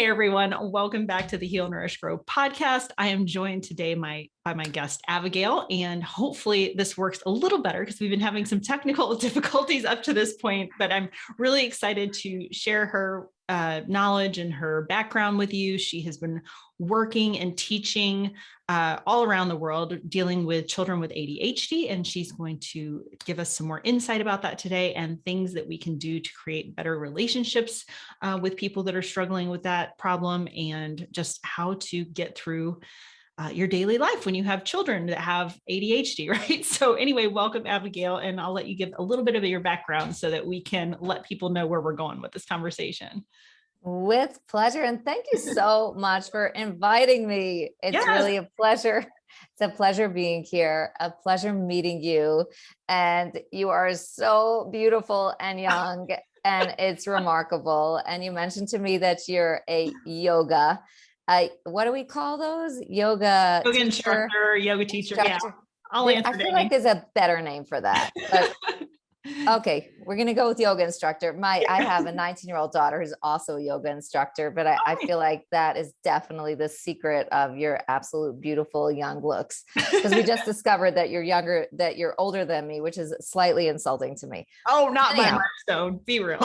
Hey everyone, welcome back to the Heal, Nourish, Grow podcast. I am joined today by my guest Abigail, and hopefully this works a little better because we've been having some technical difficulties up to this point, but I'm really excited to share her knowledge and her background with you. She has been working and teaching all around the world, dealing with children with ADHD, and she's going to give us some more insight about that today and things that we can do to create better relationships with people that are struggling with that problem, and just how to get through your daily life when you have children that have ADHD, right? So anyway, welcome Abigail, and I'll let you give a little bit of your background so that we can let people know where we're going with this conversation. With pleasure. And thank you so much for inviting me. It's really a pleasure. It's a pleasure being here, a pleasure meeting you. And you are so beautiful and young, and it's remarkable. And you mentioned to me that you're a yoga. What do we call those? Yoga instructor, yoga teacher. Yeah, I'll answer. I feel like there's a better name for that. But okay, we're going to go with yoga instructor. I have a 19-year-old daughter who's also a yoga instructor, but I feel like that is definitely the secret of your absolute beautiful young looks. Because we just discovered that you're older than me, which is slightly insulting to me. Oh, not by much, though. Be real.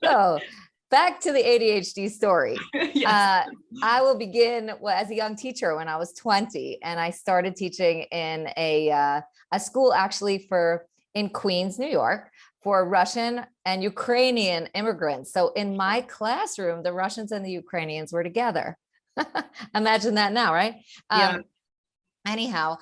So back to the ADHD story. Yes. I will begin as a young teacher when I was 20, and I started teaching in a school actually in Queens, New York, for Russian and Ukrainian immigrants. So in my classroom, the Russians and the Ukrainians were together. Imagine that now, right? Yeah. Anyhow,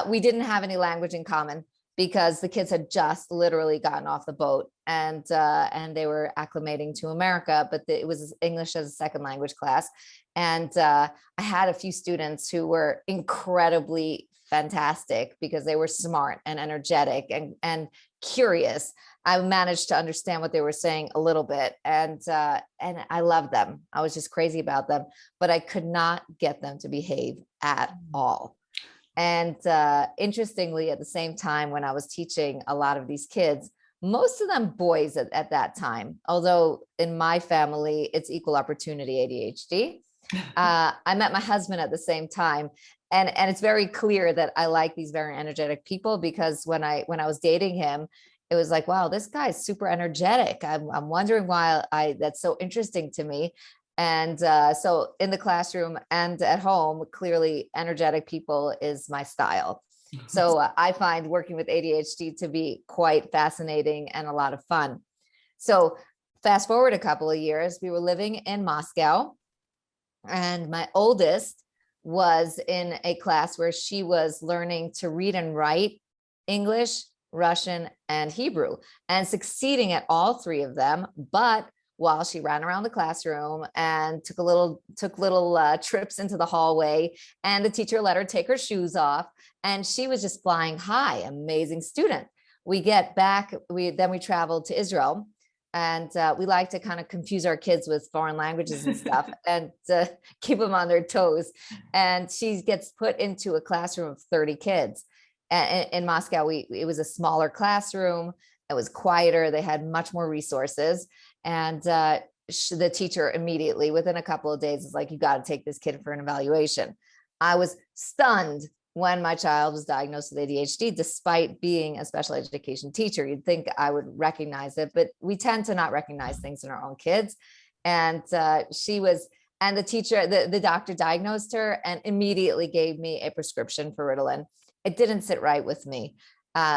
we didn't have any language in common because the kids had just literally gotten off the boat and they were acclimating to America, but it was English as a second language class. And I had a few students who were incredibly fantastic because they were smart and energetic and curious. I managed to understand what they were saying a little bit, and I loved them. I was just crazy about them, but I could not get them to behave at all. And interestingly, at the same time, when I was teaching a lot of these kids, most of them boys at that time, although in my family, it's equal opportunity ADHD. I met my husband at the same time. And it's very clear that I like these very energetic people, because when I was dating him, it was like, wow, this guy's super energetic. I'm wondering why that's so interesting to me. And so in the classroom and at home, clearly energetic people is my style. So I find working with ADHD to be quite fascinating and a lot of fun. So fast forward a couple of years, we were living in Moscow, and my oldest was in a class where she was learning to read and write English, Russian, and Hebrew, and succeeding at all three of them. But while she ran around the classroom and took little trips into the hallway, and the teacher let her take her shoes off, and she was just flying high, amazing student. We get back, then we traveled to Israel. And we like to kind of confuse our kids with foreign languages and stuff and keep them on their toes. And she gets put into a classroom of 30 kids. And in Moscow, it was a smaller classroom. It was quieter. They had much more resources. And the teacher immediately, within a couple of days, is like, you got to take this kid for an evaluation. I was stunned when my child was diagnosed with ADHD, despite being a special education teacher. You'd think I would recognize it, but we tend to not recognize things in our own kids. And the teacher, the doctor diagnosed her and immediately gave me a prescription for Ritalin. It didn't sit right with me.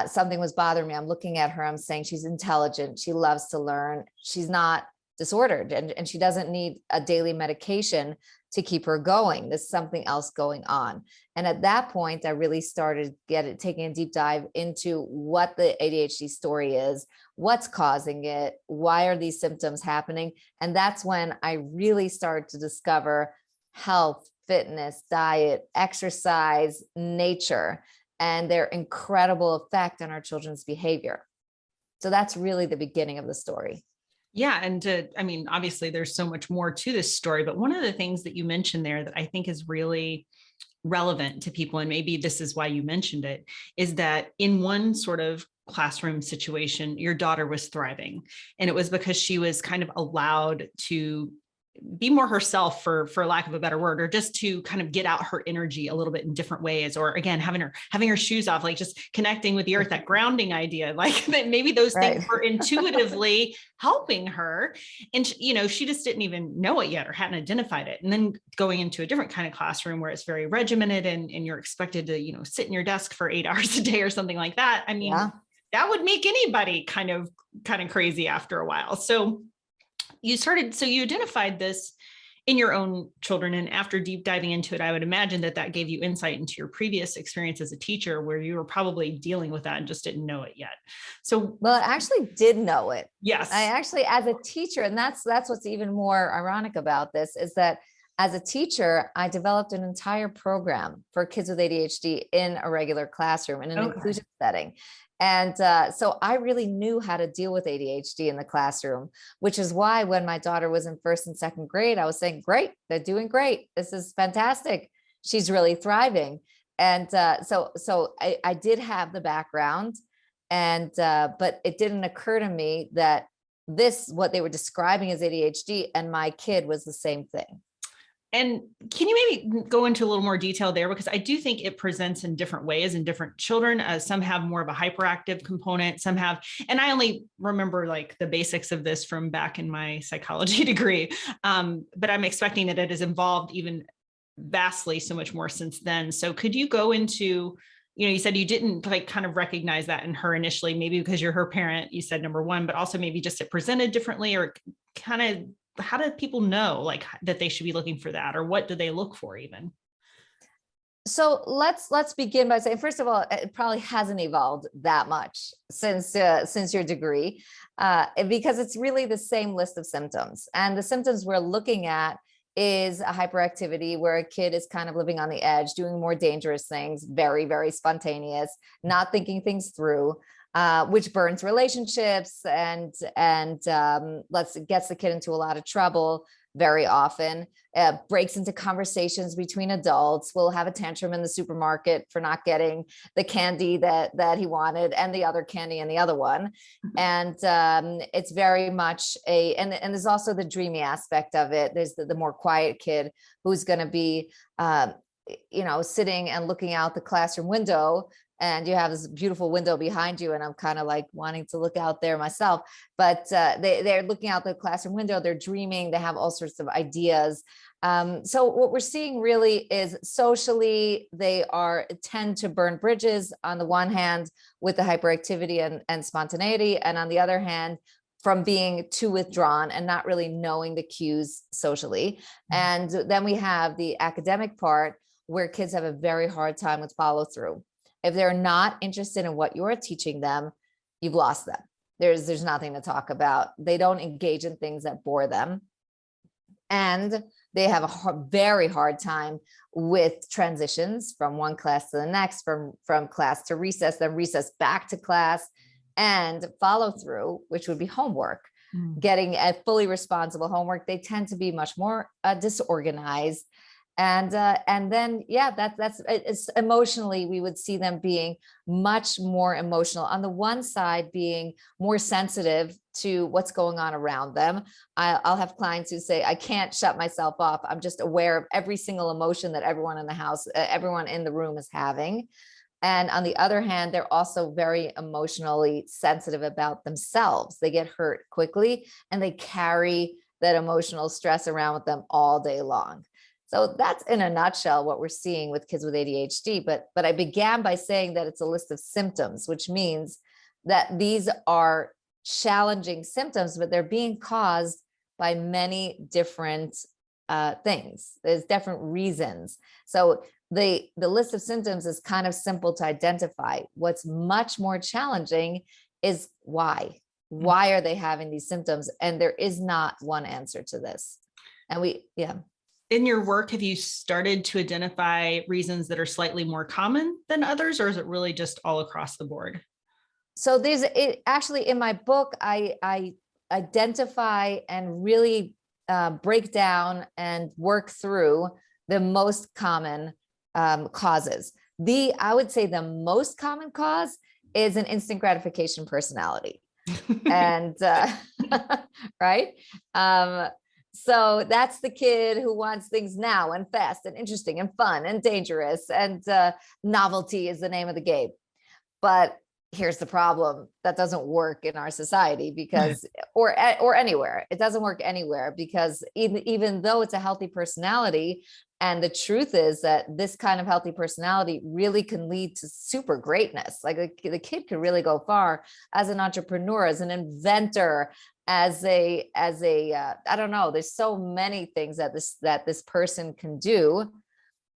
Something was bothering me. I'm looking at her, I'm saying she's intelligent, she loves to learn, she's not disordered, and she doesn't need a daily medication to keep her going. There's something else going on. And at that point, I really started taking a deep dive into what the ADHD story is, what's causing it, why are these symptoms happening? And that's when I really started to discover health, fitness, diet, exercise, nature, and their incredible effect on our children's behavior. So that's really the beginning of the story. Yeah. And I mean, obviously there's so much more to this story, but one of the things that you mentioned there that I think is really relevant to people, and maybe this is why you mentioned it, is that in one sort of classroom situation, your daughter was thriving, and it was because she was kind of allowed to be more herself, for lack of a better word, or just to kind of get out her energy a little bit in different ways. Or again, having her shoes off, like just connecting with the earth, that grounding idea, like that maybe those things Right. were intuitively helping her. And she just didn't even know it yet or hadn't identified it. And then going into a different kind of classroom where it's very regimented and you're expected to, sit in your desk for 8 hours a day or something like that. I mean, Yeah. that would make anybody kind of crazy after a while. So you identified this in your own children. And after deep diving into it, I would imagine that gave you insight into your previous experience as a teacher, where you were probably dealing with that and just didn't know it yet. So, Well, I actually did know it. yes. I actually, as a teacher, and that's what's even more ironic about this, is that as a teacher, I developed an entire program for kids with ADHD in a regular classroom in an inclusion setting. And so I really knew how to deal with ADHD in the classroom, which is why when my daughter was in first and second grade, I was saying, great, they're doing great. This is fantastic. She's really thriving. And so I did have the background, and but it didn't occur to me that what they were describing as ADHD and my kid was the same thing. And can you maybe go into a little more detail there? Because I do think it presents in different ways in different children. Some have more of a hyperactive component, some have, and I only remember like the basics of this from back in my psychology degree. But I'm expecting that it has evolved even vastly so much more since then. So could you go into, you said you didn't like kind of recognize that in her initially, maybe because you're her parent, you said number one, but also maybe just it presented differently, or kind of, how do people know like that they should be looking for that, or what do they look for even? So let's begin by saying, first of all, it probably hasn't evolved that much since your degree, because it's really the same list of symptoms, and the symptoms we're looking at is a hyperactivity where a kid is kind of living on the edge, doing more dangerous things, very, very spontaneous, not thinking things through, which burns relationships and gets the kid into a lot of trouble very often, breaks into conversations between adults, will have a tantrum in the supermarket for not getting the candy that he wanted and the other candy and the other one. And it's very much and there's also the dreamy aspect of it. There's the more quiet kid who's going to be, sitting and looking out the classroom window, and you have this beautiful window behind you, and I'm kind of like wanting to look out there myself, but they're looking out the classroom window, they're dreaming, they have all sorts of ideas. So what we're seeing really is socially, they tend to burn bridges on the one hand with the hyperactivity and spontaneity, and on the other hand, from being too withdrawn and not really knowing the cues socially. And then we have the academic part where kids have a very hard time with follow through. If they're not interested in what you are teaching them, you've lost them. There's nothing to talk about. They don't engage in things that bore them. And they have a very hard time with transitions from one class to the next, from class to recess, then recess back to class, and follow through, which would be homework. Getting a fully responsible homework. They tend to be much more disorganized. And then, it's emotionally, we would see them being much more emotional. On the one side, being more sensitive to what's going on around them. I'll have clients who say, I can't shut myself off. I'm just aware of every single emotion that everyone in the house, everyone in the room is having. And on the other hand, they're also very emotionally sensitive about themselves. They get hurt quickly, and they carry that emotional stress around with them all day long. So that's in a nutshell what we're seeing with kids with ADHD. But I began by saying that it's a list of symptoms, which means that these are challenging symptoms, but they're being caused by many different things. There's different reasons. So the list of symptoms is kind of simple to identify. What's much more challenging is why. Why are they having these symptoms? And there is not one answer to this. And in your work, have you started to identify reasons that are slightly more common than others, or is it really just all across the board? So actually in my book, I identify and really break down and work through the most common causes. I would say the most common cause is an instant gratification personality. And right. So that's the kid who wants things now and fast and interesting and fun and dangerous, and novelty is the name of the game. But here's the problem: that doesn't work in our society, because or anywhere. It doesn't work anywhere, because even though it's a healthy personality, and the truth is that this kind of healthy personality really can lead to super greatness. Like the kid could really go far as an entrepreneur, as an inventor, as a I don't know, there's so many things that this person can do.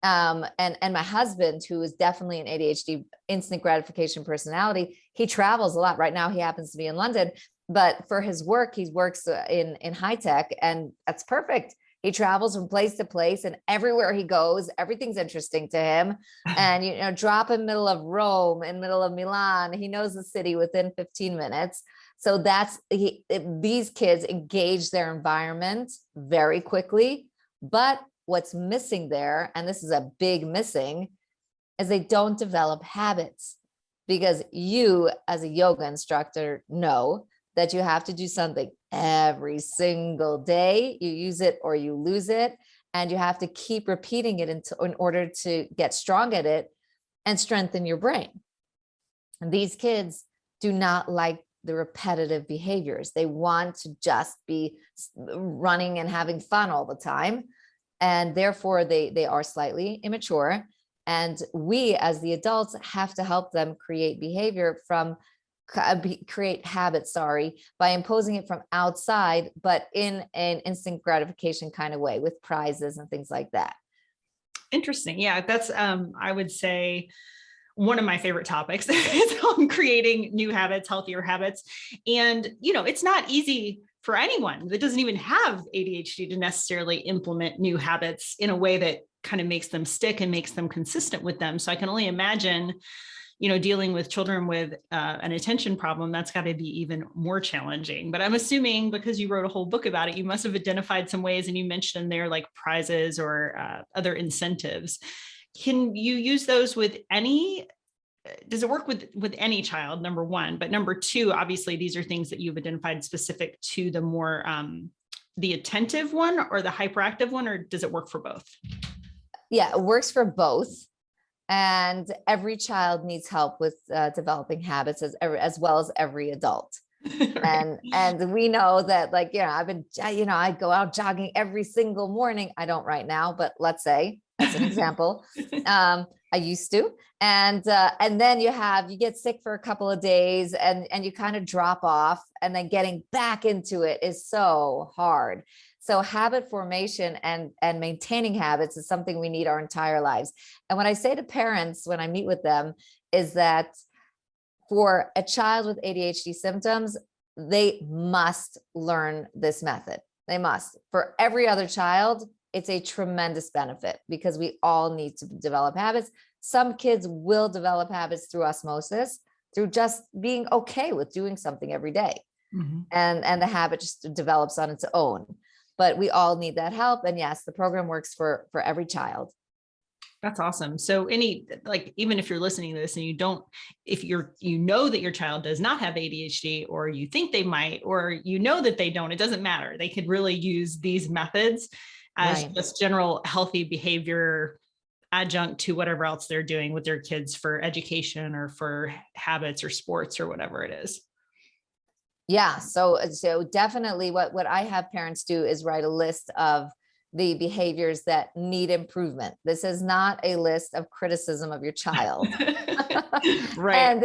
And my husband, who is definitely an ADHD instant gratification personality, he travels a lot. Right now he happens to be in London, but for his work, he works in high tech, and that's perfect. He travels from place to place, and everywhere he goes, everything's interesting to him. And, drop in middle of Rome, in middle of Milan, he knows the city within 15 minutes. So these kids engage their environment very quickly. But what's missing there, and this is a big missing, is they don't develop habits. Because you, as a yoga instructor, know that you have to do something every single day. You use it or you lose it, and you have to keep repeating it in order to get strong at it and strengthen your brain. And these kids do not like the repetitive behaviors. They want to just be running and having fun all the time. And therefore they are slightly immature. And we, as the adults, have to help them create habits, by imposing it from outside, but in an instant gratification kind of way, with prizes and things like that. Interesting. Yeah, that's, I would say, one of my favorite topics is on creating new habits, healthier habits. And, it's not easy for anyone that doesn't even have ADHD to necessarily implement new habits in a way that kind of makes them stick and makes them consistent with them. So I can only imagine, dealing with children with an attention problem, that's got to be even more challenging. But I'm assuming, because you wrote a whole book about it, you must have identified some ways, and you mentioned there like prizes or other incentives. Can you use those with does it work with any child, number one? But number two, obviously these are things that you've identified specific to the more the attentive one or the hyperactive one, or does it work for both? Yeah, it works for both. And every child needs help with developing habits, as well as every adult. Right. And we know that, I go out jogging every single morning. I don't right now, but let's say that's an example. I used to. And then you get sick for a couple of days, and you kind of drop off, and then getting back into it is so hard. So habit formation and maintaining habits is something we need our entire lives. And what I say to parents when I meet with them is that for a child with ADHD symptoms, they must learn this method. They must. For every other child, it's a tremendous benefit, because we all need to develop habits. Some kids will develop habits through osmosis, through just being okay with doing something every day. Mm-hmm. And the habit just develops on its own. But we all need that help. And yes, the program works for every child. That's awesome. So even if you're listening to this and if you know that your child does not have ADHD, or you think they might, or that they don't, it doesn't matter. They could really use these methods as just general healthy behavior adjunct to whatever else they're doing with their kids for education or for habits or sports or whatever it is. Yeah. So definitely what I have parents do is write a list of the behaviors that need improvement. This is not a list of criticism of your child. Right.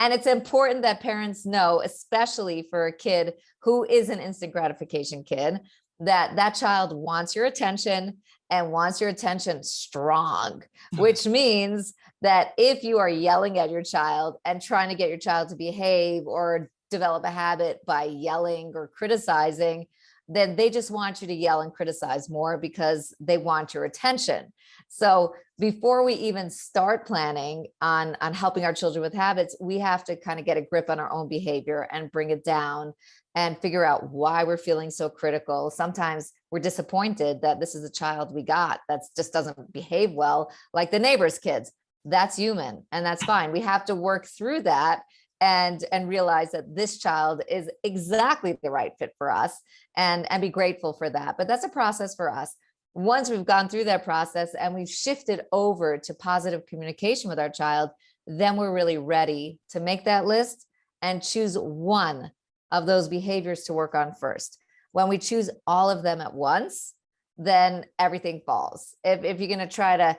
And it's important that parents know, especially for a kid who is an instant gratification kid, that child wants your attention, and wants your attention strong, which means that if you are yelling at your child and trying to get your child to behave or develop a habit by yelling or criticizing, then they just want you to yell and criticize more, because they want your attention. So before we even start planning on helping our children with habits, we have to kind of get a grip on our own behavior and bring it down and figure out why we're feeling so critical. Sometimes we're disappointed that this is a child we got that just doesn't behave well, like the neighbor's kids. That's human, and that's fine. We have to work through that and realize that this child is exactly the right fit for us, and be grateful for that. But that's a process for us. Once we've gone through that process and we've shifted over to positive communication with our child, then we're really ready to make that list and choose one of those behaviors to work on first. When we choose all of them at once, then everything falls. If you're going to try to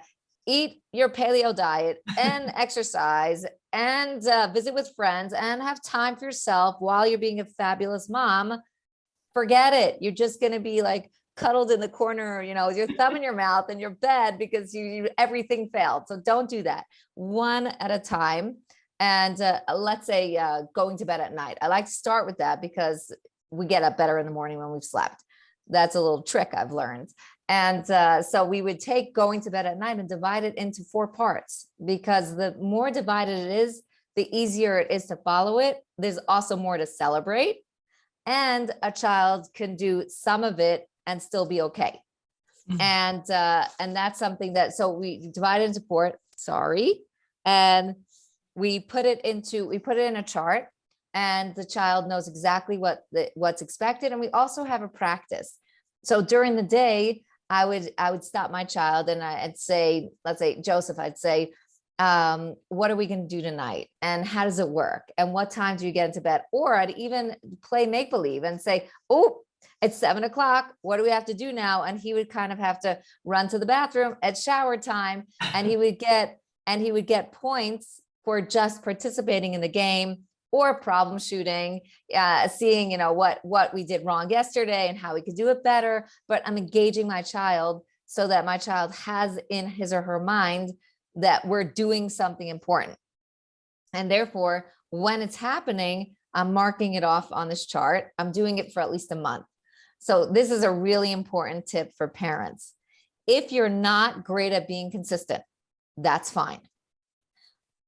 eat your paleo diet and exercise and visit with friends and have time for yourself while you're being a fabulous mom, forget it. You're just going to be like cuddled in the corner, with your thumb in your mouth in your bed because everything failed. So don't do that. One at a time. And let's say going to bed at night. I like to start with that because we get up better in the morning when we've slept. That's a little trick I've learned. And so we would take going to bed at night and divide it into 4 parts, because the more divided it is, the easier it is to follow it. There's also more to celebrate, and a child can do some of it and still be okay. And that's something that, so we divide it into 4, and we put it in a chart, and the child knows exactly what's expected. And we also have a practice. So during the day, I would stop my child and I'd say, let's say Joseph, I'd say, what are we going to do tonight? And how does it work? And what time do you get into bed? Or I'd even play make-believe and say, oh, it's 7 o'clock. What do we have to do now? And he would kind of have to run to the bathroom at shower time, and he would get points for just participating in the game or problem shooting, seeing, what we did wrong yesterday and how we could do it better. But I'm engaging my child so that my child has in his or her mind that we're doing something important. And therefore, when it's happening, I'm marking it off on this chart. I'm doing it for at least a month. So this is a really important tip for parents. If you're not great at being consistent, that's fine.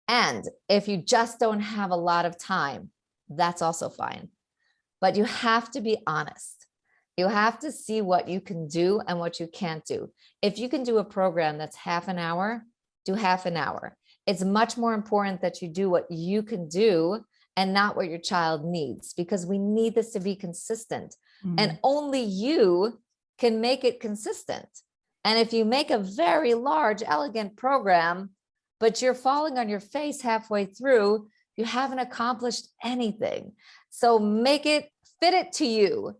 And if you just don't have a lot of time, that's also fine. But you have to be honest. You have to see what you can do and what you can't do. If you can do a program that's half an hour, do half an hour. It's much more important that you do what you can do and not what your child needs, because we need this to be consistent. And only you can make it consistent. And if you make a very large, elegant program, but you're falling on your face halfway through, you haven't accomplished anything. So fit it to you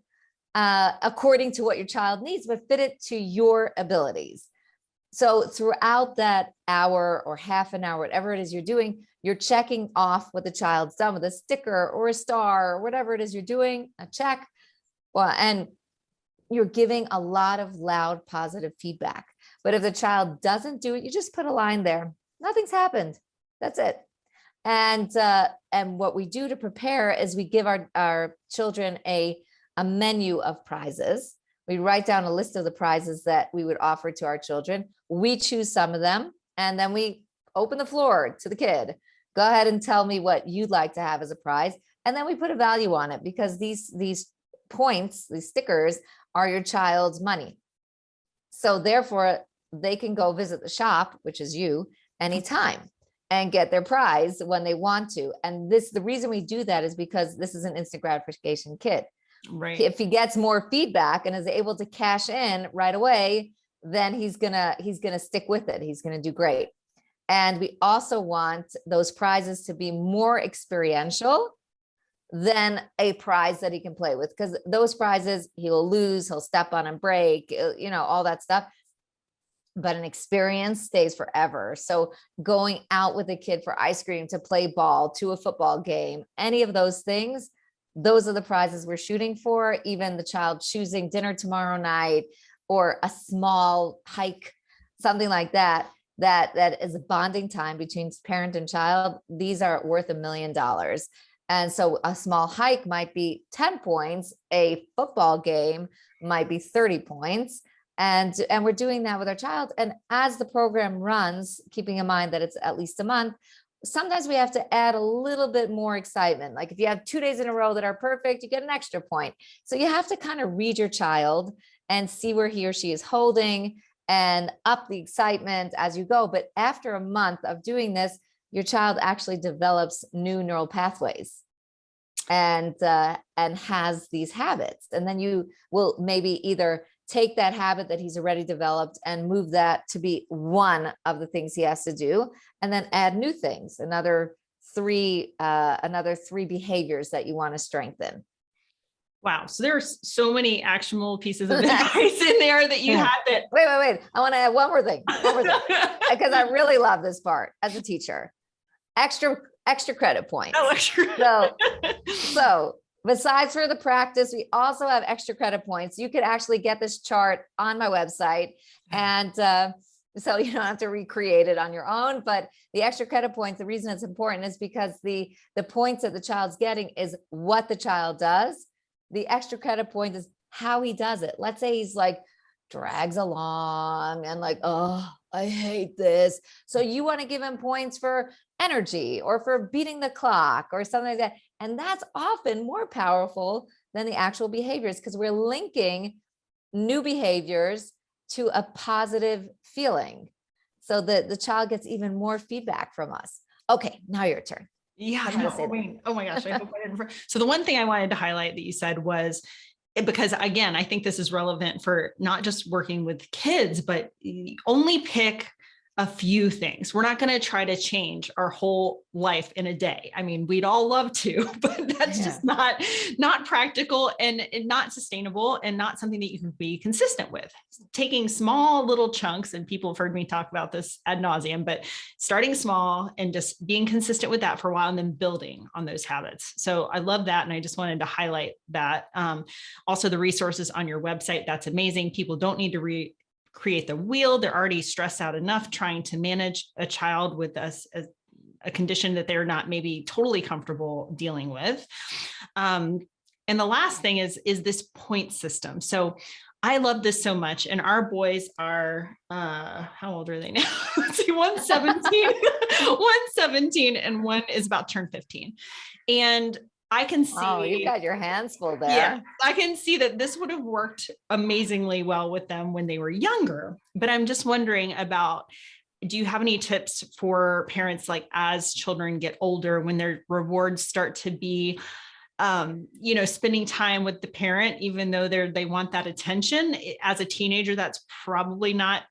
according to what your child needs, but fit it to your abilities. So throughout that hour or half an hour, whatever it is you're doing, you're checking off what the child's done with a sticker or a star or whatever it is you're doing, a check. Well, and you're giving a lot of loud, positive feedback. But if the child doesn't do it, you just put a line there. Nothing's happened. That's it. And what we do to prepare is we give our children a menu of prizes. We write down a list of the prizes that we would offer to our children. We choose some of them, and then we open the floor to the kid. Go ahead and tell me what you'd like to have as a prize. And then we put a value on it, because these points, these stickers, are your child's money. So therefore, they can go visit the shop, which is you, anytime, and get their prize when they want to. And the reason we do that is because this is an instant gratification kid. Right. If he gets more feedback and is able to cash in right away, then he's gonna stick with it. He's gonna do great. And we also want those prizes to be more experiential than a prize that he can play with, because those prizes he'll lose, he'll step on and break, all that stuff. But an experience stays forever. So going out with a kid for ice cream, to play ball, to a football game, any of those things, those are the prizes we're shooting for. Even the child choosing dinner tomorrow night, or a small hike, something like that is a bonding time between parent and child. These are worth $1 million. And so a small hike might be 10 points. A football game might be 30 points. And we're doing that with our child. And as the program runs, keeping in mind that it's at least a month, sometimes we have to add a little bit more excitement. Like if you have 2 days in a row that are perfect, you get an extra point. So you have to kind of read your child and see where he or she is holding, and up the excitement as you go. But after a month of doing this, your child actually develops new neural pathways and has these habits. And then you will maybe either take that habit that he's already developed and move that to be one of the things he has to do, and then add new things, another three behaviors that you want to strengthen. Wow. So there's so many actionable pieces of advice in there that you had that. Wait. I want to add one more thing, because I really love this part as a teacher. Extra credit points. Oh, extra. So besides for the practice, we also have extra credit points. You could actually get this chart on my website, and so you don't have to recreate it on your own. But the extra credit points, the reason it's important is because the points that the child's getting is what the child does. The extra credit point is how he does it. Let's say he's like drags along and like, oh, I hate this. So you want to give him points for energy or for beating the clock or something like that. And that's often more powerful than the actual behaviors, because we're linking new behaviors to a positive feeling, so that the child gets even more feedback from us. Okay, now your turn. Yeah. Oh my gosh. I hope I didn't. So the one thing I wanted to highlight that you said was, because again, I think this is relevant for not just working with kids, but only pick a few things. We're not going to try to change our whole life in a day. I mean, we'd all love to, but that's just not practical and not sustainable, and not something that you can be consistent with. Taking small little chunks, and people have heard me talk about this ad nauseum, but starting small and just being consistent with that for a while, and then building on those habits. So I love that. And I just wanted to highlight that. Also the resources on your website, that's amazing. People don't need to create the wheel. They're already stressed out enough trying to manage a child with a condition that they're not maybe totally comfortable dealing with. And the last thing is this point system. So I love this so much. And our boys are, how old are they now? Let's see, one's 17, one's 17, and one is about to turn 15. And I can see. Oh, you've got your hands full there. Yeah, I can see that this would have worked amazingly well with them when they were younger. But I'm just wondering about, do you have any tips for parents, like as children get older, when their rewards start to be, spending time with the parent, even though they want that attention? As a teenager, that's probably not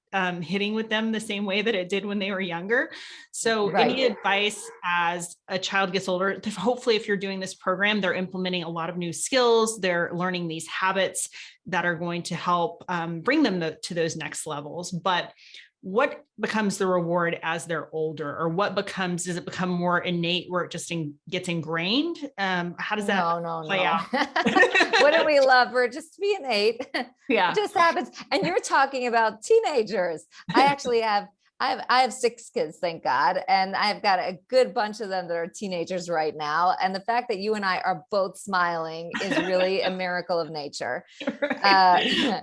hitting with them the same way that it did when they were younger. So any advice as a child gets older? Hopefully, if you're doing this program, they're implementing a lot of new skills. They're learning these habits that are going to help bring them to those next levels. But what becomes the reward as they're older, or does it become more innate where it just gets ingrained? How does that play out? Wouldn't we love for it just to be innate? Yeah. It just happens. And you're talking about teenagers. I actually have 6 kids, thank God. And I've got a good bunch of them that are teenagers right now. And the fact that you and I are both smiling is really a miracle of nature. Right.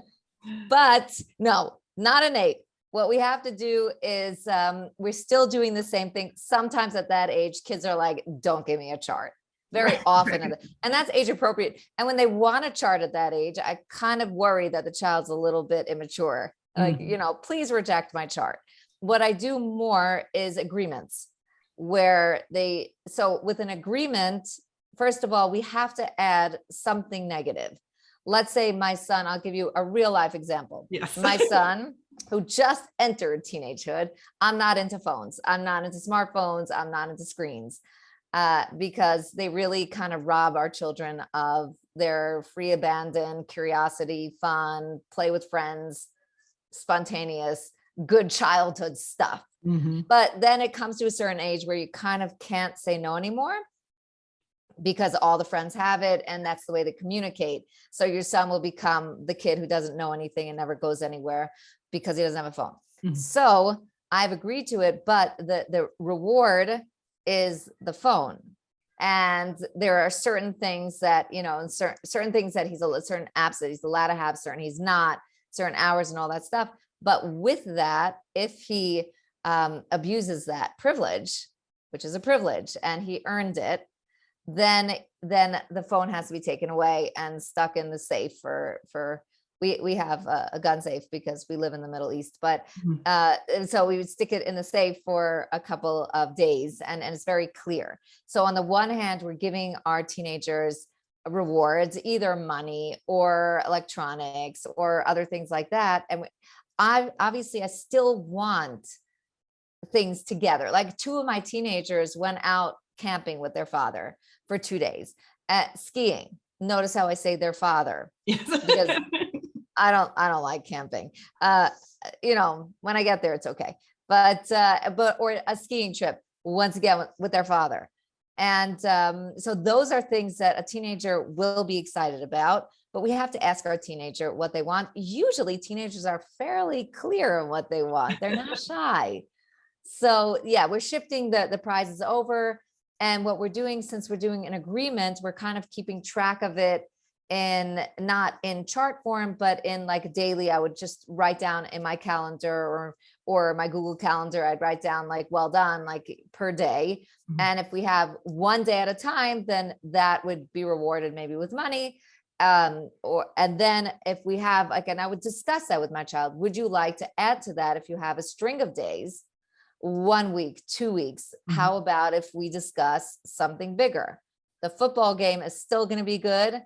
But no, not innate. What we have to do is we're still doing the same thing. Sometimes at that age, kids are like, don't give me a chart. Very often. And that's age appropriate. And when they want a chart at that age, I kind of worry that the child's a little bit immature. Like, please reject my chart. What I do more is agreements where so with an agreement, first of all, we have to add something negative. Let's say my son, I'll give you a real life example. Yes. My son, who just entered teenagehood, I'm not into phones. I'm not into smartphones. I'm not into screens, because they really kind of rob our children of their free abandon, curiosity, fun, play with friends, spontaneous, good childhood stuff. Mm-hmm. But then it comes to a certain age where you kind of can't say no anymore, because all the friends have it and that's the way they communicate. So your son will become the kid who doesn't know anything and never goes anywhere because he doesn't have a phone. Mm-hmm. So I've agreed to it, but the reward is the phone. And there are certain things that, certain things that certain apps that he's allowed to have, certain he's not, certain hours and all that stuff. But with that, if he abuses that privilege, which is a privilege, and he earned it, then the phone has to be taken away and stuck in the safe for we have a gun safe because we live in the Middle East, but Mhm. and so we would stick it in the safe for a couple of days, and it's very clear. So on the one hand, we're giving our teenagers rewards, either money or electronics or other things like that. And I still want things together. Like two of my teenagers went out camping with their father for 2 days, skiing. Notice how I say their father, because Yes. I don't like camping. When I get there, it's okay. But or a skiing trip once again with their father. And so those are things that a teenager will be excited about, but we have to ask our teenager what they want. Usually teenagers are fairly clear on what they want. They're not shy. So yeah, we're shifting the prizes over. And what we're doing, since we're doing an agreement, we're kind of keeping track of it in not in chart form, but in like daily. I would just write down in my calendar or my Google Calendar, I'd write down like, well done, like per day. Mhm. And if we have one day at a time, then that would be rewarded maybe with money. And then if we have, again, I would discuss that with my child. Would you like to add to that if you have a string of days? 1 week, 2 weeks. Mhm. How about if we discuss something bigger? The football game is still going to be good.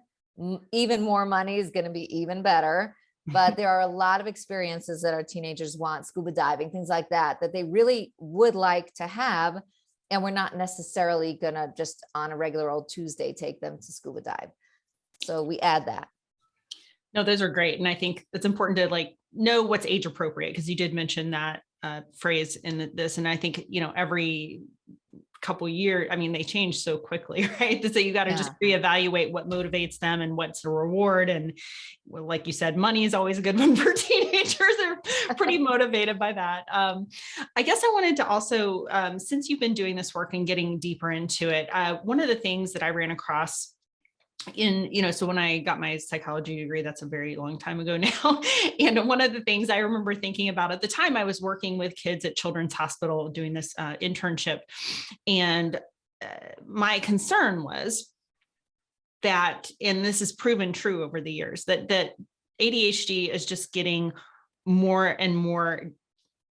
Even more money is going to be even better. But there are a lot of experiences that our teenagers want, scuba diving, things like that, that they really would like to have. And we're not necessarily going to just on a regular old Tuesday take them to scuba dive. So we add that. No, those are great. And I think it's important to like know what's age appropriate, because you did mention that phrase in this. And I think, every couple years, I mean, they change so quickly, right? So you got to just Yeah. reevaluate what motivates them and what's the reward. And well, like you said, money is always a good one for teenagers. They're pretty motivated by that. I guess I wanted to also, since you've been doing this work and getting deeper into it, one of the things that I ran across so when I got my psychology degree, that's a very long time ago now. And one of the things I remember thinking about at the time, I was working with kids at Children's Hospital doing this internship. And my concern was that, and this is proven true over the years, that ADHD is just getting more and more,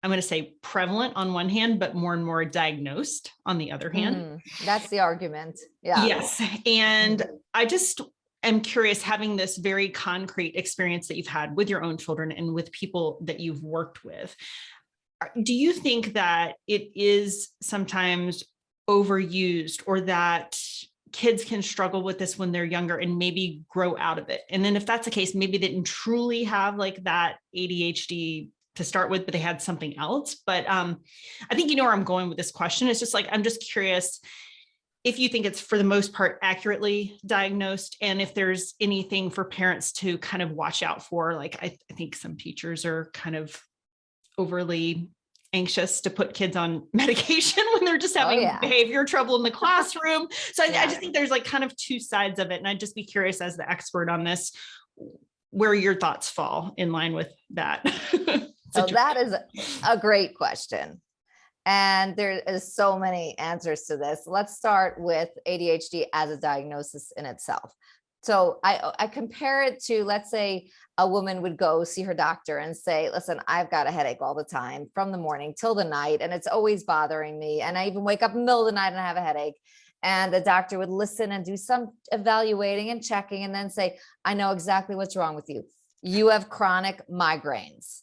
I'm going to say prevalent on one hand, but more and more diagnosed on the other hand. That's the argument. Yeah. Yes. And I just am curious, having this very concrete experience that you've had with your own children and with people that you've worked with, do you think that it is sometimes overused, or that kids can struggle with this when they're younger and maybe grow out of it? And then if that's the case, maybe they didn't truly have like that ADHD to start with, but they had something else. But I think you know where I'm going with this question. It's just like, I'm just curious if you think it's for the most part accurately diagnosed, and if there's anything for parents to kind of watch out for. Like I think some teachers are kind of overly anxious to put kids on medication when they're just Oh having yeah. behavior trouble in the classroom. So I Yeah. just think there's like kind of two sides of it. And I'd just be curious, as the expert on this, where your thoughts fall in line with that. So that is a great question. And there is so many answers to this. Let's start with ADHD as a diagnosis in itself. So I compare it to, let's say a woman would go see her doctor and say, listen, I've got a headache all the time from the morning till the night, and it's always bothering me. And I even wake up in the middle of the night and I have a headache. And the doctor would listen and do some evaluating and checking and then say, I know exactly what's wrong with you. You have chronic migraines.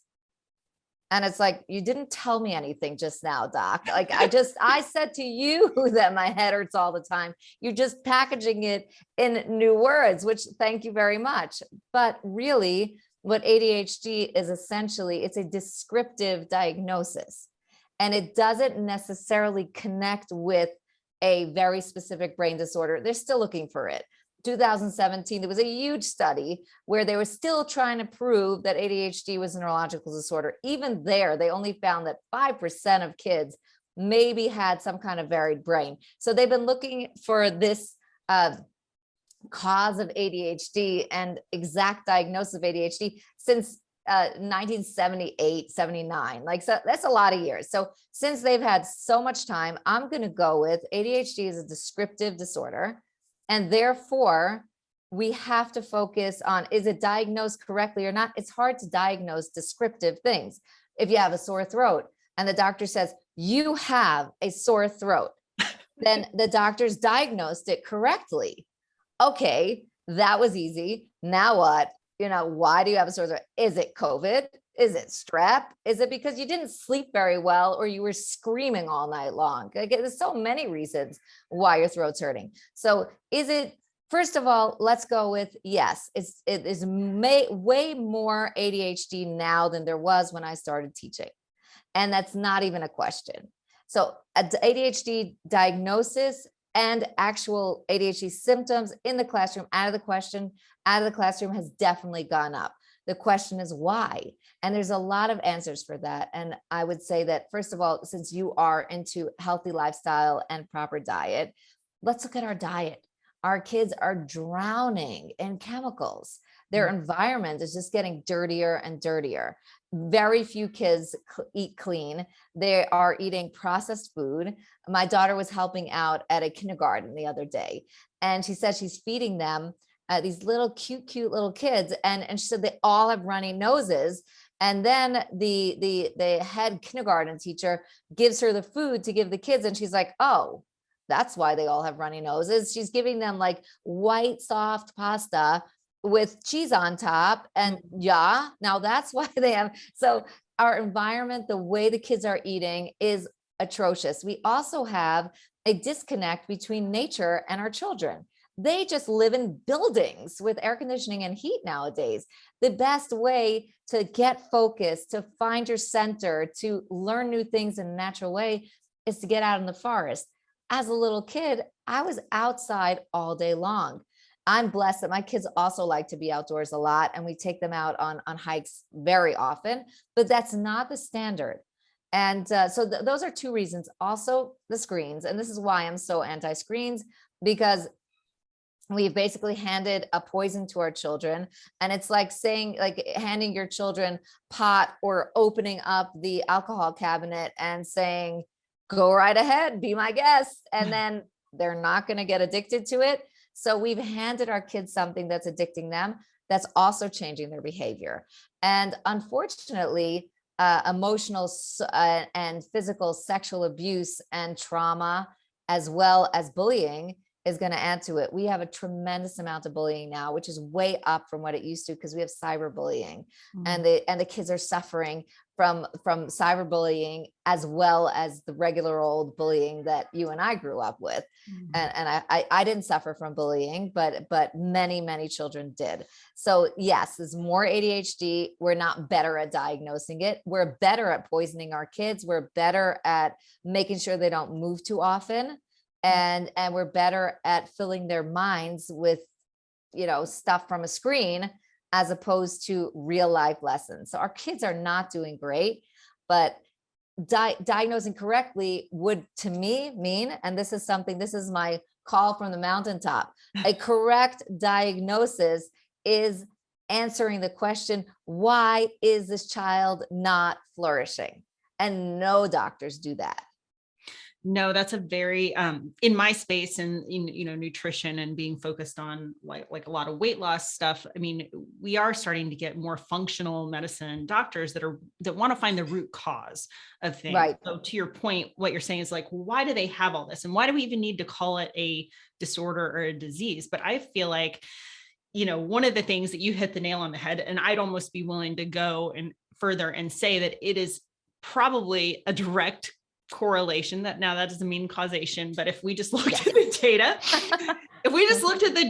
And it's like, you didn't tell me anything just now, doc. Like I said to you that my head hurts all the time. You're just packaging it in new words, which thank you very much. But really what ADHD is essentially, it's a descriptive diagnosis, and it doesn't necessarily connect with a very specific brain disorder. They're still looking for it. 2017, there was a huge study where they were still trying to prove that ADHD was a neurological disorder. Even there, they only found that 5% of kids maybe had some kind of varied brain. So they've been looking for this cause of ADHD and exact diagnosis of ADHD since 1978, 79. Like, so that's a lot of years. So since they've had so much time, I'm going to go with ADHD is a descriptive disorder. And therefore, we have to focus on, is it diagnosed correctly or not? It's hard to diagnose descriptive things. If you have a sore throat and the doctor says, you have a sore throat, then the doctor's diagnosed it correctly. Okay, that was easy. Now what? Why do you have a sore throat? Is it COVID? Is it strep? Is it because you didn't sleep very well or you were screaming all night long? Like, there's so many reasons why your throat's hurting. So is it, first of all, let's go with yes, it is way more ADHD now than there was when I started teaching. And that's not even a question. So ADHD diagnosis and actual ADHD symptoms in the classroom, out of the classroom has definitely gone up. The question is why? And there's a lot of answers for that. And I would say that, first of all, since you are into healthy lifestyle and proper diet, let's look at our diet. Our kids are drowning in chemicals. Their environment is just getting dirtier and dirtier. Very few kids eat clean. They are eating processed food. My daughter was helping out at a kindergarten the other day, and she said she's feeding them these little cute little kids. And she said they all have runny noses. And then the head kindergarten teacher gives her the food to give the kids. And she's like, oh, that's why they all have runny noses. She's giving them like white, soft pasta with cheese on top. And yeah, now that's why they have. So our environment, the way the kids are eating is atrocious. We also have a disconnect between nature and our children. They just live in buildings with air conditioning and heat nowadays. The best way to get focused, to find your center, to learn new things in a natural way is to get out in the forest. As a little kid, I was outside all day long. I'm blessed that my kids also like to be outdoors a lot, and we take them out on hikes very often, but that's not the standard. And so those are two reasons. Also, the screens. And this is why I'm so anti-screens, because we've basically handed a poison to our children. And it's like saying, like handing your children pot or opening up the alcohol cabinet and saying, go right ahead, be my guest. And then they're not going to get addicted to it. So we've handed our kids something that's addicting them, that's also changing their behavior. And unfortunately, emotional and physical sexual abuse and trauma, as well as bullying, is going to add to it. We have a tremendous amount of bullying now, which is way up from what it used to, because we have cyberbullying, and the kids are suffering from cyberbullying, as well as the regular old bullying that you and I grew up with. And I didn't suffer from bullying, but many children did. So yes, there's more ADHD. We're not better at diagnosing it. We're better at poisoning our kids. We're better at making sure they don't move too often. And we're better at filling their minds with, stuff from a screen, as opposed to real life lessons. So our kids are not doing great, but diagnosing correctly would, to me, mean, and this is my call from the mountaintop, a correct diagnosis is answering the question, why is this child not flourishing? And no doctors do that. No, that's a very, in my space and nutrition and being focused on like a lot of weight loss stuff. I mean, we are starting to get more functional medicine doctors that want to find the root cause of things. Right. So to your point, what you're saying is like, why do they have all this? And why do we even need to call it a disorder or a disease? But I feel like, one of the things that you hit the nail on the head, and I'd almost be willing to go and further and say that it is probably a direct correlation. That doesn't mean causation, but if we just looked at the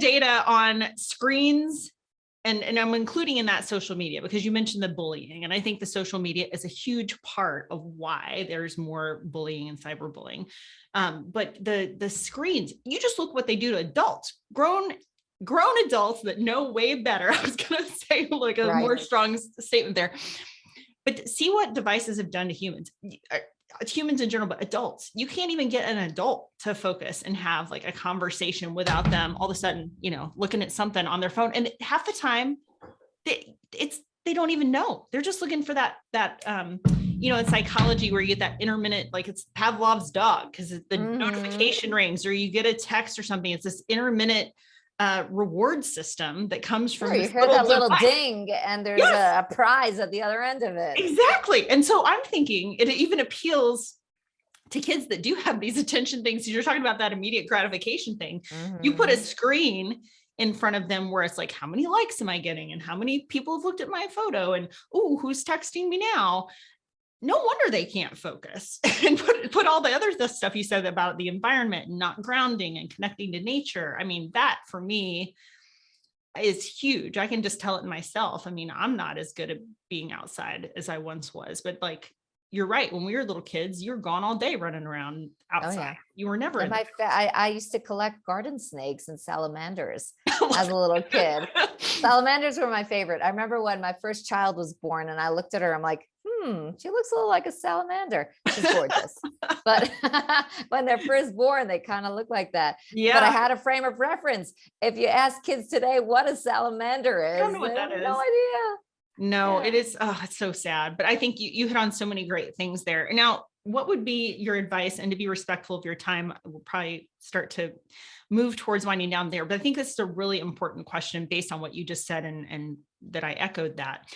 data, on screens, and I'm including in that social media, because you mentioned the bullying, and I think the social media is a huge part of why there's more bullying and cyberbullying. But the screens, you just look what they do to adults, grown adults that know way better. I was going to say like a more strong statement there, but see what devices have done to humans in general, but adults. You can't even get an adult to focus and have like a conversation without them all of a sudden, looking at something on their phone. And half the time they don't even know. They're just looking for that in psychology where you get that intermittent, like it's Pavlov's dog, because the notification rings or you get a text or something. It's this intermittent reward system that comes from Sure, you this hear that little device. ding and there's Yes, a prize at the other end of it. exactly. And so I'm thinking it even appeals to kids that do have these attention things. You're talking about that immediate gratification thing. You put a Mhm. screen in front of them where it's like, how many likes am I getting? And how many people have looked at my photo? And, oh, who's texting me now? No wonder they can't focus. And put all the other stuff you said about the environment and not grounding and connecting to nature. I mean, that for me is huge. I can just tell it myself. I mean, I'm not as good at being outside as I once was, but like, you're right. When we were little kids, you were gone all day running around Oh outside. yeah. You were never And in I used to collect garden snakes and salamanders as the a little kid. Salamanders were my favorite. I remember when my first child was born and I looked at her, I'm like, she looks a little like a salamander. She's gorgeous. But when they're first born, they kind of look like that. But I Yeah. had a frame of reference. If you ask kids today what a salamander I is, don't know what they that have is. no idea. No, it Yeah. is. Oh, it's so sad. But I think you hit on so many great things there. Now, what would be your advice? And to be respectful of your time, we'll probably start to move towards winding down there. But I think this is a really important question based on what you just said, and that I echoed that.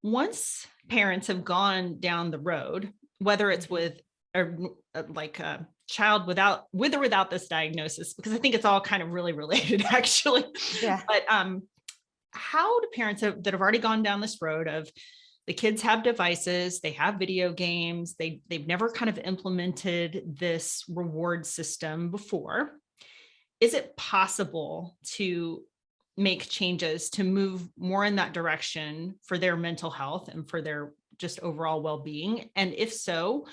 Once parents have gone down the road, whether it's with like a child with or without this diagnosis, because I think it's all kind of really related actually. Yeah. But how do parents that have already gone down this road of the kids have devices, they have video games, they've never kind of implemented this reward system before, is it possible to make changes to move more in that direction for their mental health and for their just overall well-being? And if so,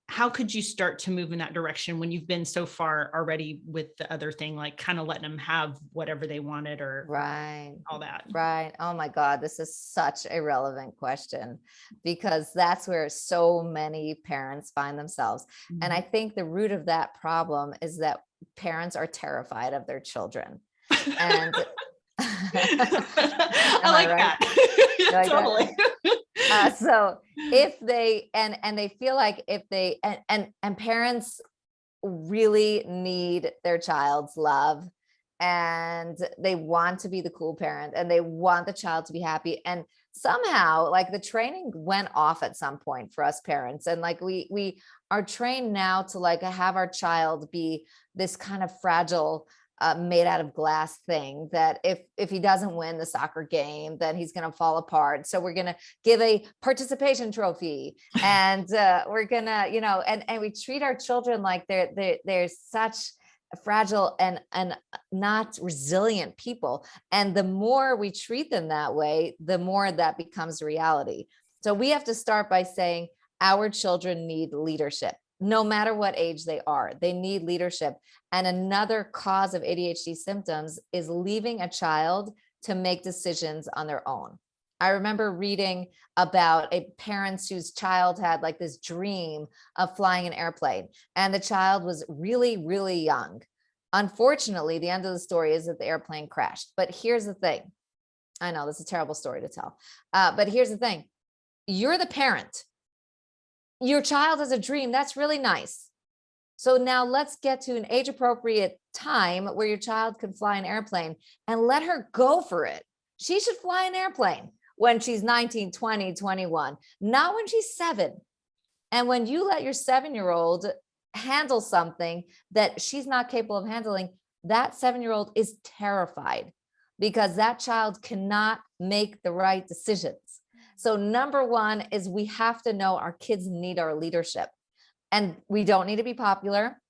how could you start to move in that direction when you've been so far already with the other thing, like kind of letting them have whatever they wanted or Right. all that? Right. Oh my God, this is such a relevant question because that's where so many parents find themselves. And I think the root of that problem is that parents are terrified of their children. And I am I like right? that. You Yeah, like totally. that? So if they and they feel like if they and parents really need their child's love and they want to be the cool parent and they want the child to be happy, and somehow like the training went off at some point for us parents, and like we are trained now to like have our child be this kind of fragile made out of glass thing that if he doesn't win the soccer game, then he's going to fall apart. So we're going to give a participation trophy, and we're going to, and we treat our children like they're such fragile and not resilient people. And the more we treat them that way, the more that becomes reality. So we have to start by saying our children need leadership. No matter what age they are, they need leadership. And another cause of ADHD symptoms is leaving a child to make decisions on their own. I remember reading about a parents whose child had like this dream of flying an airplane, and the child was really, really young. Unfortunately, the end of the story is that the airplane crashed. But here's the thing. I know this is a terrible story to tell, but here's the thing. You're the parent. Your child has a dream. That's really nice. So now let's get to an age appropriate time where your child can fly an airplane and let her go for it. She should fly an airplane when she's 19, 20, 21, not when she's 7. And when you let your 7-year-old handle something that she's not capable of handling, that 7-year-old is terrified because that child cannot make the right decisions. So number one is we have to know our kids need our leadership, and we don't need to be popular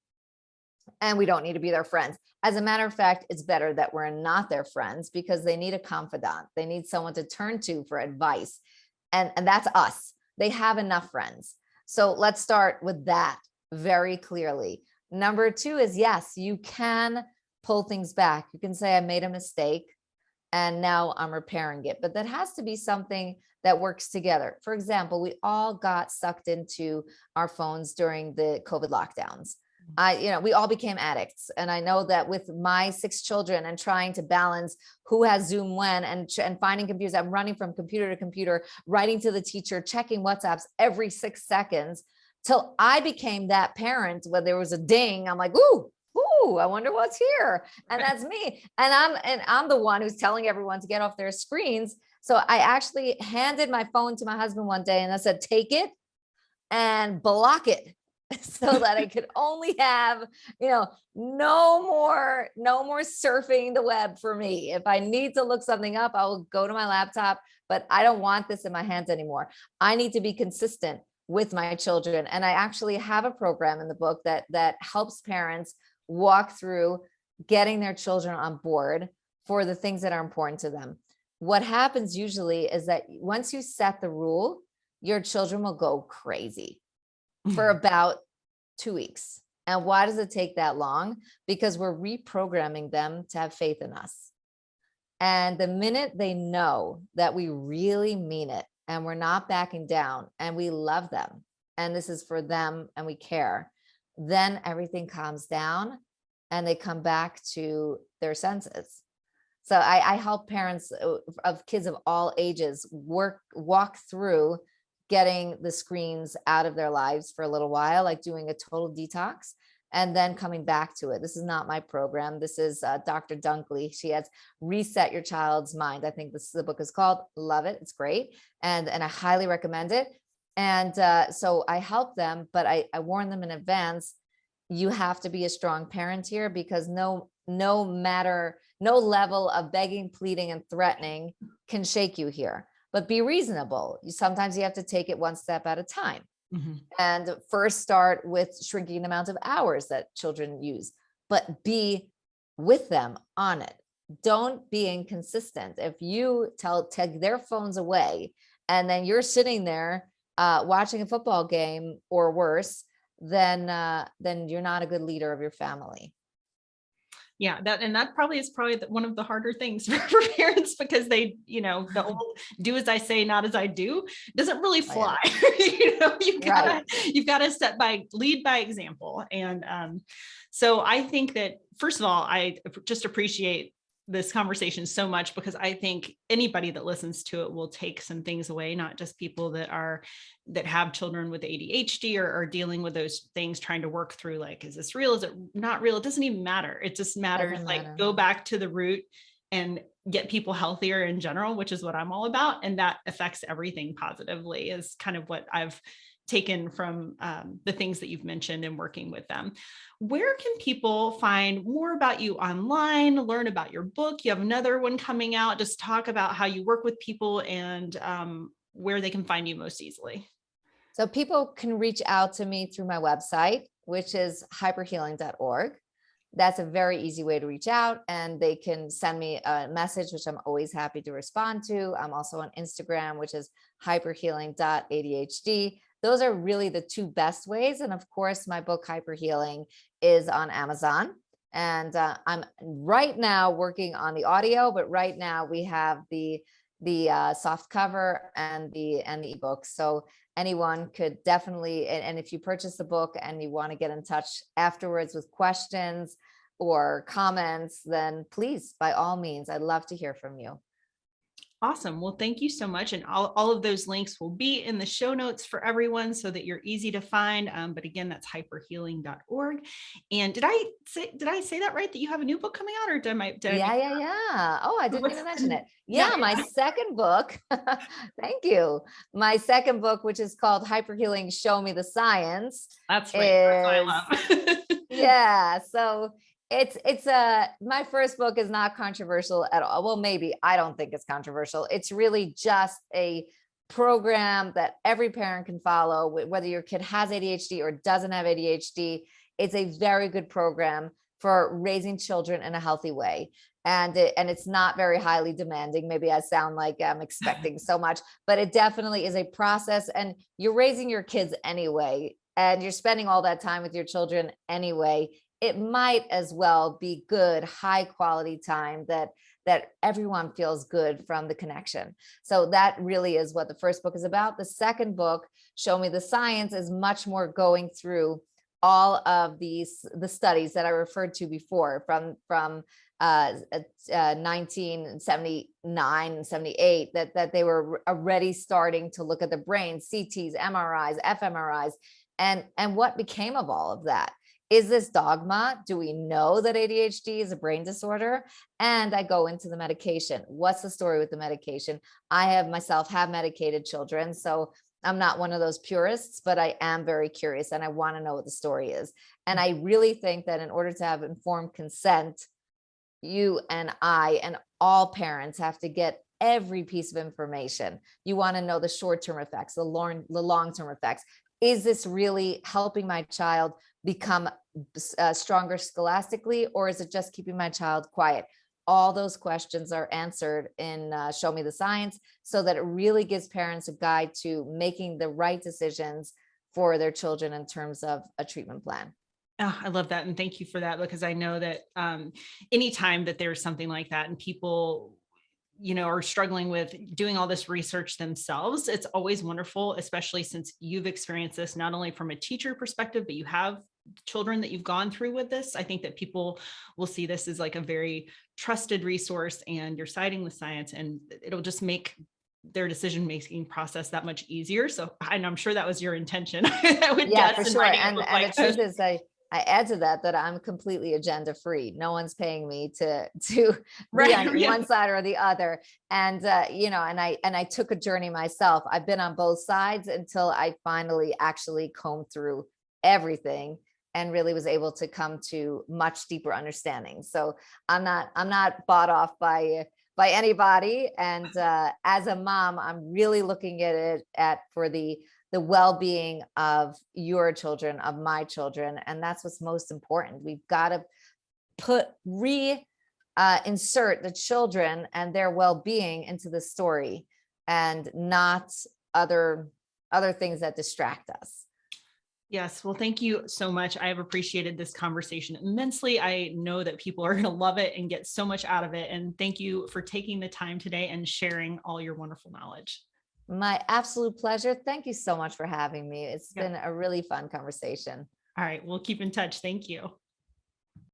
and we don't need to be their friends. As a matter of fact, it's better that we're not their friends because they need a confidant. They need someone to turn to for advice. And that's us. They have enough friends. So let's start with that very clearly. Number two is, yes, you can pull things back. You can say, I made a mistake and now I'm repairing it. But that has to be something that works together. For example, we all got sucked into our phones during the COVID lockdowns. We all became addicts. And I know that with my 6 children and trying to balance who has Zoom when and finding computers, I'm running from computer to computer, writing to the teacher, checking WhatsApps every 6 seconds till I became that parent when there was a ding. I'm like, ooh, ooh, I wonder what's here. And that's me. And I'm the one who's telling everyone to get off their screens. So I actually handed my phone to my husband one day and I said, take it and block it so that I could only have, no more surfing the web for me. If I need to look something up, I will go to my laptop, but I don't want this in my hands anymore. I need to be consistent with my children. And I actually have a program in the book that helps parents walk through getting their children on board for the things that are important to them. What happens usually is that once you set the rule, your children will go crazy for about 2 weeks. And why does it take that long? Because we're reprogramming them to have faith in us. And the minute they know that we really mean it and we're not backing down and we love them and this is for them and we care, then everything calms down and they come back to their senses. So I help parents of kids of all ages walk through getting the screens out of their lives for a little while, like doing a total detox and then coming back to it. This is not my program. This is Dr. Dunkley. She has Reset Your Child's Mind. I think the book is called. Love it. It's great. And I highly recommend it. And so I help them, but I warn them in advance, you have to be a strong parent here because no level of begging, pleading, and threatening can shake you here. But be reasonable. Sometimes you have to take it one step at a time. Mm-hmm. And first start with shrinking the amount of hours that children use, but be with them on it. Don't be inconsistent. If you take their phones away and then you're sitting there watching a football game or worse, then you're not a good leader of your family. Yeah, that probably is one of the harder things for parents because they, the old do as I say, not as I do doesn't really fly. Oh, yeah. You've got to lead by example. And so I think that, first of all, I just appreciate this conversation so much because I think anybody that listens to it will take some things away, not just people that have children with ADHD or are dealing with those things, trying to work through, like, is this real? Is it not real? It doesn't even matter. It just matters. Go back to the root and get people healthier in general, which is what I'm all about. And that affects everything positively is kind of what I've taken from the things that you've mentioned and working with them. Where can people find more about you online, learn about your book? You have another one coming out. Just talk about how you work with people and where they can find you most easily. So people can reach out to me through my website, which is hyperhealing.org. That's a very easy way to reach out, and they can send me a message, which I'm always happy to respond to. I'm also on Instagram, which is hyperhealing.adhd. Those are really the two best ways. And of course, my book, Hyperhealing, is on Amazon. And I'm right now working on the audio, but right now we have the soft cover and the ebook. So anyone could definitely, and if you purchase the book and you want to get in touch afterwards with questions or comments, then please, by all means, I'd love to hear from you. Awesome. Well, thank you so much. And all of those links will be in the show notes for everyone so that you're easy to find. But again, that's hyperhealing.org. And did I say that right? That you have a new book coming out, or did I? Yeah. Oh, I didn't even mention it. Yeah, my second book. Thank you. My second book, which is called Hyperhealing, Show Me the Science. That's right. That's what I love. Yeah. So it's my first book is not controversial at all. Well, maybe, I don't think it's controversial. It's really just a program that every parent can follow, whether your kid has ADHD or doesn't have ADHD. It's a very good program for raising children in a healthy way. And it's not very highly demanding. Maybe I sound like I'm expecting so much, but it definitely is a process, and you're raising your kids anyway, and you're spending all that time with your children anyway. It might as well be good, high quality time that everyone feels good from the connection. So that really is what the first book is about. The second book, Show Me the Science, is much more going through all of the studies that I referred to before from 1979 and 78, that they were already starting to look at the brain, CTs, MRIs, fMRIs, and what became of all of that. Is this dogma? Do we know that ADHD is a brain disorder? And I go into the medication. What's the story with the medication? I have myself have medicated children, so I'm not one of those purists, but I am very curious and I want to know what the story is. And I really think that in order to have informed consent, you and I and all parents have to get every piece of information. You want to know the short-term effects, the long-term effects. Is this really helping my child become stronger scholastically, or is it just keeping my child quiet? All those questions are answered in Show Me the Science, so that it really gives parents a guide to making the right decisions for their children in terms of a treatment plan. Oh, I love that. And thank you for that, because I know that anytime that there's something like that and people, are struggling with doing all this research themselves, it's always wonderful, especially since you've experienced this, not only from a teacher perspective, but you have children that you've gone through with this. I think that people will see this as like a very trusted resource, and you're citing the science, and it'll just make their decision making process that much easier. So, and I'm sure that was your intention. I would Yeah, guess for in sure. writing a And book and the like this. truth is, I add to that that I'm completely agenda free. No one's paying me to be Right. on Yeah. one side or the other. And and I took a journey myself. I've been on both sides until I finally actually combed through everything and really was able to come to much deeper understanding. So I'm not bought off by anybody. And as a mom, I'm really looking at it for the well-being of your children, of my children. And that's what's most important. We've got to insert the children and their well-being into the story, and not other things that distract us. Yes. Well, thank you so much. I have appreciated this conversation immensely. I know that people are going to love it and get so much out of it. And thank you for taking the time today and sharing all your wonderful knowledge. My absolute pleasure. Thank you so much for having me. It's Yeah. been a really fun conversation. All right. We'll keep in touch. Thank you.